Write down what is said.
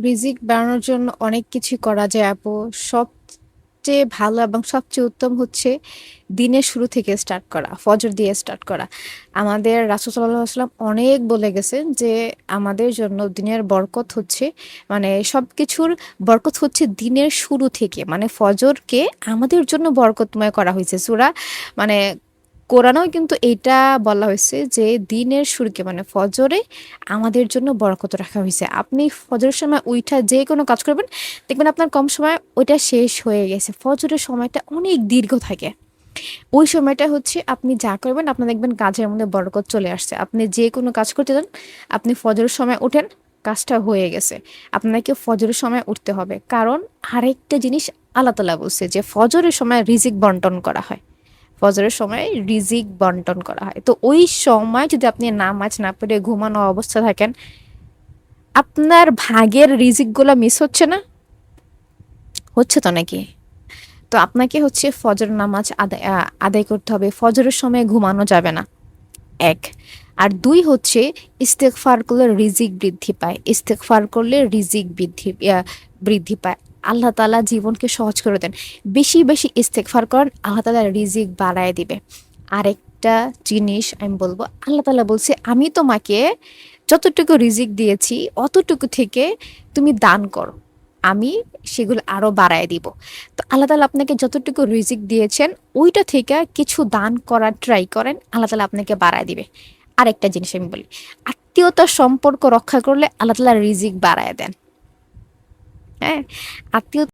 রিজিক বাড়ানোর জন্য অনেক কিছু করা যায় আপু। সবচেয়ে ভালো এবং সবচেয়ে উত্তম হচ্ছে দিনের শুরু থেকে স্টার্ট করা, ফজর দিয়ে স্টার্ট করা। আমাদের রাসূল সাল্লাল্লাহু আলাইহি ওয়াসাল্লাম অনেক বলে গেছেন যে আমাদের জন্য দিনের বরকত হচ্ছে, মানে সবকিছুর বরকত হচ্ছে দিনের শুরু থেকে, মানে ফজরকে আমাদের জন্য বরকতময় করা হয়েছে। সূরা মানে কোরআনেও কিন্তু এইটা বলা হয়েছে যে দিনের শুরুকে মানে ফজরে আমাদের জন্য বরকত রাখা হয়েছে। আপনি ফজরের সময় উইঠা যে কোনো কাজ করবেন, দেখবেন আপনার কম সময় ওইটা শেষ হয়ে গেছে। ফজরের সময়টা অনেক দীর্ঘ থাকে। ওই সময়টা হচ্ছে আপনি যা করবেন আপনার দেখবেন কাজের মধ্যে বরকত চলে আসছে। আপনি যে কোনো কাজ করতে যান, আপনি ফজরের সময় ওঠেন, কাজটা হয়ে গেছে। আপনাকে ফজরের সময় উঠতে হবে, কারণ আরেকটা জিনিস আল্লাহ তাআলা বলছে যে ফজরের সময় রিজিক বন্টন করা হয়। ফজরের সময় রিজিক বন্টন করা হয়। তো ওই সময় যদি আপনি নামাজ না পড়ে ঘুমানো অবস্থা থাকেন, আপনার ভাগের রিজিকগুলো মিস হচ্ছে না? হচ্ছে তো নাকি? তো আপনাকে হচ্ছে ফজর নামাজ আদায় করতে হবে। ফজরের সময় ঘুমানো যাবে না, ১। আর ২ হচ্ছে ইস্তেগফার করলে রিজিক বৃদ্ধি পায়। ইস্তেগফার করলে রিজিক বৃদ্ধি পায়। আল্লাহ তাআলা জীবনকে সহজ করে দেন। বেশি, বেশি ইস্তেগফার করেন, আল্লাহ তাআলা রিজিক বাড়ায় দিবে। আরেকটা জিনিস আমি বলব, আল্লাহ তাআলা বলছে, "আমি তোমাকে যতটুকু রিজিক দিয়েছি, অতটুকু থেকে তুমি দান করো। আমি সেগুলো আরো বাড়ায় দিব।" তো আল্লাহ তাআলা আপনাকে যতটুকু রিজিক দিয়েছেন, ওইটা থেকে কিছু দান করার ট্রাই করেন, আল্লাহ তাআলা আপনাকে বাড়ায় দিবে। আরেকটা জিনিস আমি বলি, আত্মীয়তার সম্পর্ক রক্ষা করলে আল্লাহ তাআলা রিজিক বাড়ায় দেন। হ্যাঁ? আত্মীয়